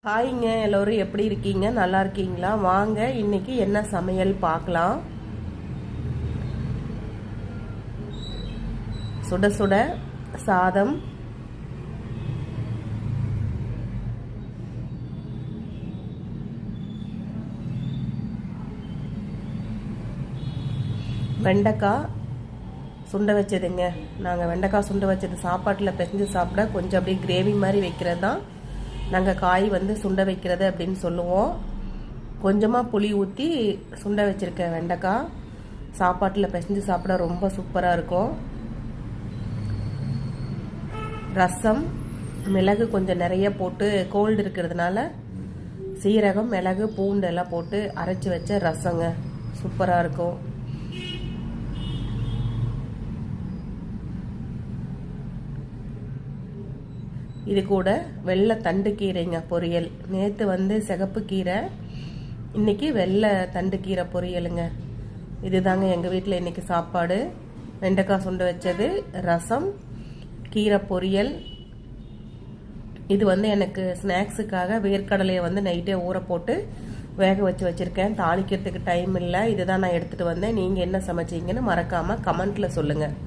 ஹாய்ங்க, எல்லோரும் எப்படி இருக்கீங்க? நல்லா இருக்கீங்களா? வாங்க இன்னைக்கு என்ன சமையல் பார்க்கலாம். சுட சுட சாதம், வெண்டைக்காய் சுண்ட வச்சதுங்க. நாங்கள் வெண்டைக்காய் சுண்ட வச்சது சாப்பாட்டில் பிசைஞ்சு சாப்பிட கொஞ்சம் அப்படியே கிரேவி மாதிரி வைக்கிறது தான் நாங்கள் காய் சுண்ட வைக்கிறது அப்படின்னு சொல்லுவோம். கொஞ்சமாக புளி ஊற்றி சுண்ட வச்சுருக்கேன் வெண்டைக்காய். சாப்பாட்டில் பிசைஞ்சு சாப்பிட ரொம்ப சூப்பராக இருக்கும். ரசம், மிளகு கொஞ்சம் நிறைய போட்டு, கோல்டு இருக்கிறதுனால சீரகம், மிளகு, பூண்டு எல்லாம் போட்டு அரைச்சி வச்ச ரசங்க சூப்பராக இருக்கும். இது கூட வெள்ளை தண்டு கீரைங்க பொரியல். நேற்று சிகப்பு கீரை, இன்னைக்கு வெள்ளை தண்டு கீரை பொரியலுங்க. இதுதாங்க எங்கள் வீட்டில் இன்னைக்கு சாப்பாடு. வெண்டைக்காய் சுண்டு வச்சது, ரசம், கீரை பொரியல். இது எனக்கு ஸ்நாக்ஸுக்காக வேர்க்கடலையை நைட்டே ஊற போட்டு வேக வச்சு வச்சுருக்கேன். தாளிக்கிறதுக்கு டைம் இல்லை. இதுதான் நான் எடுத்துகிட்டு வந்தேன். நீங்கள் என்ன சமைச்சிங்கன்னு மறக்காமல் கமெண்ட்டில் சொல்லுங்கள்.